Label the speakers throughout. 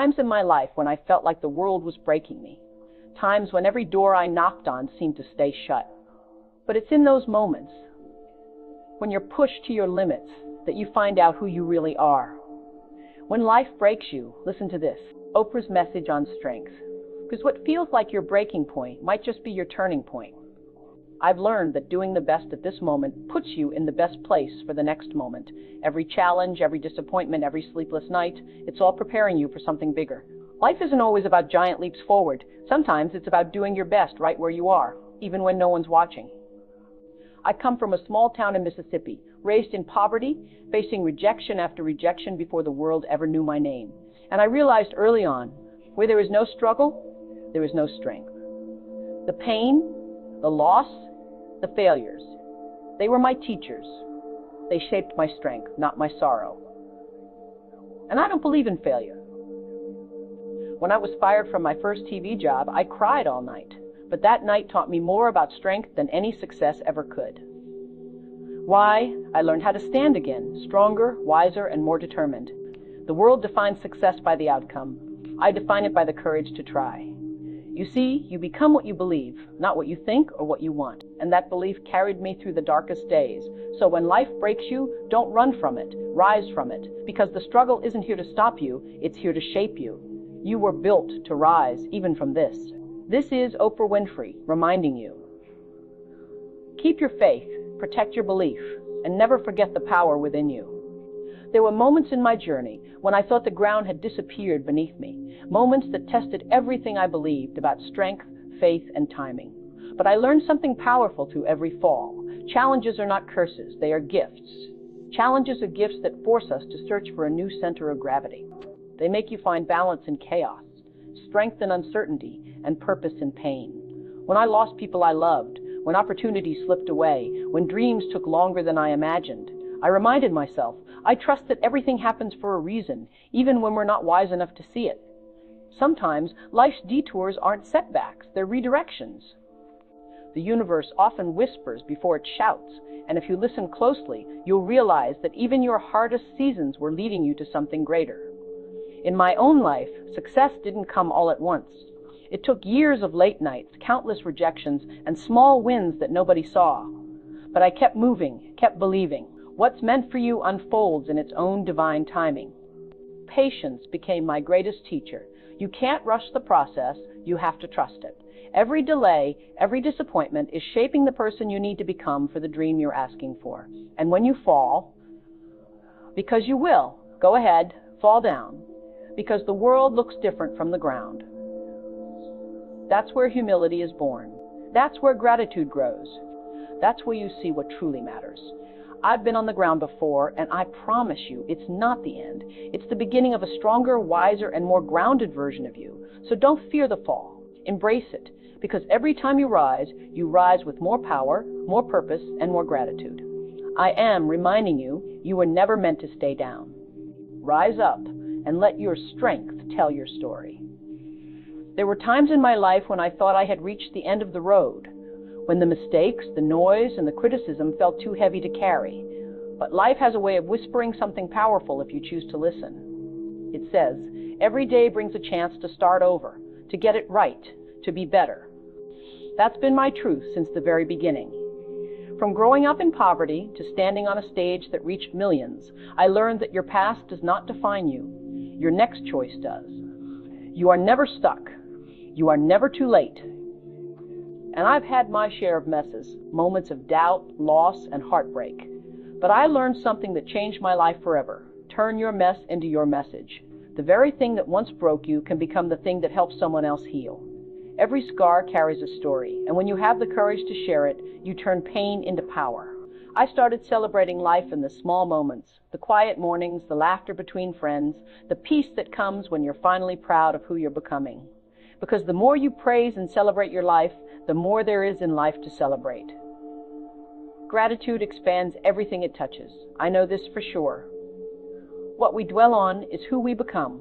Speaker 1: Times in my life when I felt like the world was breaking me. Times when every door I knocked on seemed to stay shut. But it's in those moments, when you're pushed to your limits, that you find out who you really are. When life breaks you, listen to this, Oprah's message on strength. Because what feels like your breaking point might just be your turning point. I've learned that doing the best at this moment puts you in the best place for the next moment. Every challenge, every disappointment, every sleepless night, it's all preparing you for something bigger. Life isn't always about giant leaps forward. Sometimes it's about doing your best right where you are, even when no one's watching. I come from a small town in Mississippi, raised in poverty, facing rejection after rejection before the world ever knew my name. And I realized early on, where there is no struggle, there is no strength. The pain, the loss, the failures, they were my teachers. They shaped my strength, not my sorrow. And I don't believe in failure. When I was fired from my first TV job, I cried all night. But that night taught me more about strength than any success ever could. Why? I learned how to stand again, stronger, wiser, and more determined. The world defines success by the outcome. I define it by the courage to try. You see, you become what you believe, not what you think or what you want. And that belief carried me through the darkest days. So when life breaks you, don't run from it, rise from it. Because the struggle isn't here to stop you, it's here to shape you. You were built to rise, even from this. This is Oprah Winfrey reminding you. Keep your faith, protect your belief, and never forget the power within you. There were moments in my journey when I thought the ground had disappeared beneath me, moments that tested everything I believed about strength, faith, and timing. But I learned something powerful through every fall. Challenges are not curses, they are gifts. Challenges are gifts that force us to search for a new center of gravity. They make you find balance in chaos, strength in uncertainty, and purpose in pain. When I lost people I loved, when opportunities slipped away, when dreams took longer than I imagined, I reminded myself, I trust that everything happens for a reason, even when we're not wise enough to see it. Sometimes life's detours aren't setbacks, they're redirections. The universe often whispers before it shouts, and if you listen closely, you'll realize that even your hardest seasons were leading you to something greater. In my own life, success didn't come all at once. It took years of late nights, countless rejections, and small wins that nobody saw. But I kept moving, kept believing. What's meant for you unfolds in its own divine timing. Patience became my greatest teacher. You can't rush the process, you have to trust it. Every delay, every disappointment is shaping the person you need to become for the dream you're asking for. And when you fall, because you will, go ahead, fall down. Because the world looks different from the ground. That's where humility is born. That's where gratitude grows. That's where you see what truly matters. I've been on the ground before, and I promise you, it's not the end. It's the beginning of a stronger, wiser, and more grounded version of you. So don't fear the fall. Embrace it, because every time you rise with more power, more purpose, and more gratitude. I am reminding you, you were never meant to stay down. Rise up and let your strength tell your story. There were times in my life when I thought I had reached the end of the road, when the mistakes, the noise, and the criticism felt too heavy to carry. But life has a way of whispering something powerful if you choose to listen. It says, every day brings a chance to start over, to get it right, to be better. That's been my truth since the very beginning. From growing up in poverty to standing on a stage that reached millions, I learned that your past does not define you. Your next choice does. You are never stuck. You are never too late. And I've had my share of messes, moments of doubt, loss, and heartbreak. But I learned something that changed my life forever. Turn your mess into your message. The very thing that once broke you can become the thing that helps someone else heal. Every scar carries a story, and when you have the courage to share it, you turn pain into power. I started celebrating life in the small moments, the quiet mornings, the laughter between friends, the peace that comes when you're finally proud of who you're becoming. Because the more you praise and celebrate your life, the more there is in life to celebrate. Gratitude expands everything it touches. I know this for sure. What we dwell on is who we become.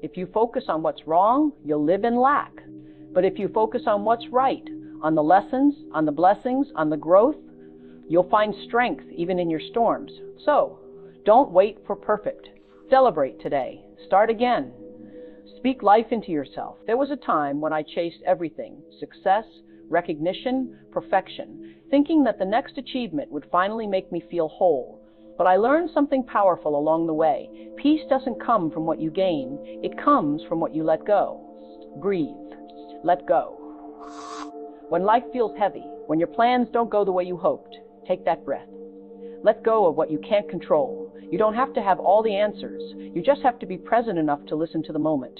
Speaker 1: If you focus on what's wrong, you'll live in lack. But if you focus on what's right, on the lessons, on the blessings, on the growth, you'll find strength even in your storms. So, don't wait for perfect. Celebrate today. Start again. Speak life into yourself. There was a time when I chased everything: success, recognition, perfection, thinking that the next achievement would finally make me feel whole. But I learned something powerful along the way. Peace doesn't come from what you gain, it comes from what you let go. Breathe. Let go. When life feels heavy, when your plans don't go the way you hoped, take that breath. Let go of what you can't control. You don't have to have all the answers. You just have to be present enough to listen to the moment.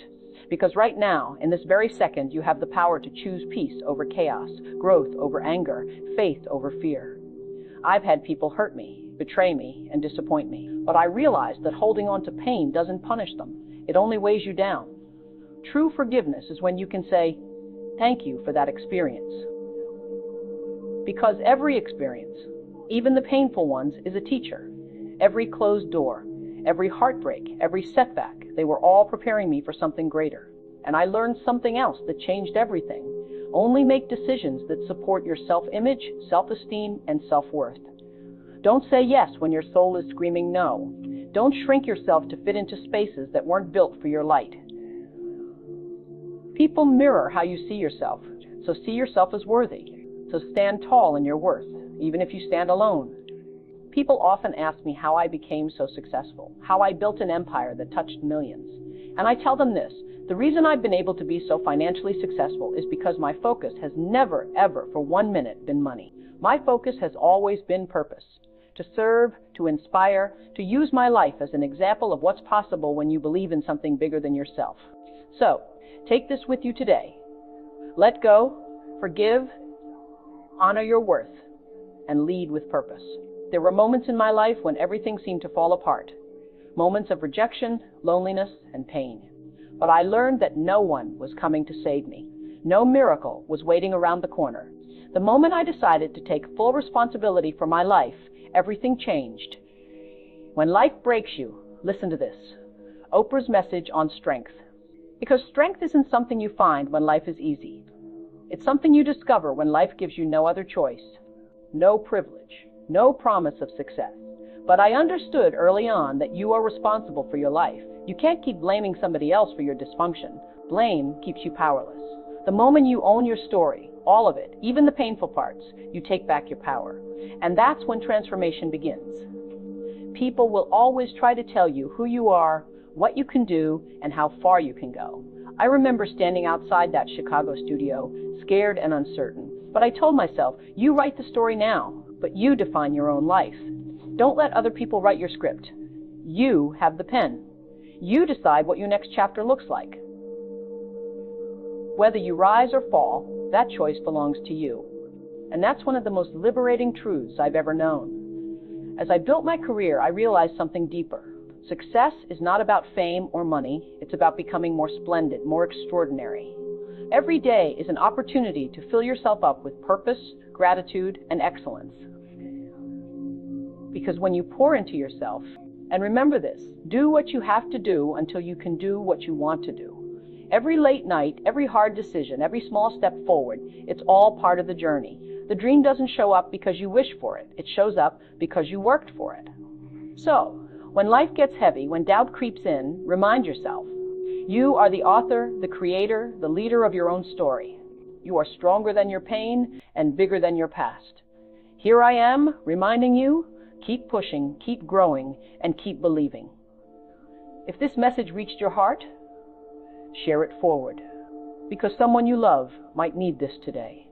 Speaker 1: Because right now, in this very second, you have the power to choose peace over chaos, growth over anger, faith over fear. I've had people hurt me, betray me, and disappoint me. But I realized that holding on to pain doesn't punish them. It only weighs you down. True forgiveness is when you can say, "Thank you for that experience." Because every experience, even the painful ones, is a teacher. Every closed door, every heartbreak, every setback, they were all preparing me for something greater. And I learned something else that changed everything. Only make decisions that support your self-image, self-esteem, and self-worth. Don't say yes when your soul is screaming no. Don't shrink yourself to fit into spaces that weren't built for your light. People mirror how you see yourself, so see yourself as worthy. So stand tall in your worth, even if you stand alone. People often ask me how I became so successful, how I built an empire that touched millions. And I tell them this: the reason I've been able to be so financially successful is because my focus has never, ever for 1 minute been money. My focus has always been purpose. To serve, to inspire, to use my life as an example of what's possible when you believe in something bigger than yourself. So, take this with you today. Let go, forgive, honor your worth, and lead with purpose. There were moments in my life when everything seemed to fall apart. Moments of rejection, loneliness, and pain. But I learned that no one was coming to save me. No miracle was waiting around the corner. The moment I decided to take full responsibility for my life, everything changed. When life breaks you, listen to this. Oprah's message on strength. Because strength isn't something you find when life is easy. It's something you discover when life gives you no other choice. No privilege, no promise of success. But I understood early on that you are responsible for your life. You can't keep blaming somebody else for your dysfunction. Blame keeps you powerless. The moment you own your story, all of it, even the painful parts, you take back your power. And that's when transformation begins. People will always try to tell you who you are, what you can do, and how far you can go. I remember standing outside that Chicago studio, scared and uncertain. But I told myself, you write the story now, but you define your own life. Don't let other people write your script. You have the pen. You decide what your next chapter looks like. Whether you rise or fall, that choice belongs to you. And that's one of the most liberating truths I've ever known. As I built my career, I realized something deeper. Success is not about fame or money. It's about becoming more splendid, more extraordinary. Every day is an opportunity to fill yourself up with purpose, gratitude, and excellence. Because when you pour into yourself, and remember this, do what you have to do until you can do what you want to do. Every late night, every hard decision, every small step forward, it's all part of the journey. The dream doesn't show up because you wish for it. It shows up because you worked for it. So, when life gets heavy, when doubt creeps in, remind yourself, you are the author, the creator, the leader of your own story. You are stronger than your pain and bigger than your past. Here I am, reminding you, keep pushing, keep growing, and keep believing. If this message reached your heart, share it forward, because someone you love might need this today.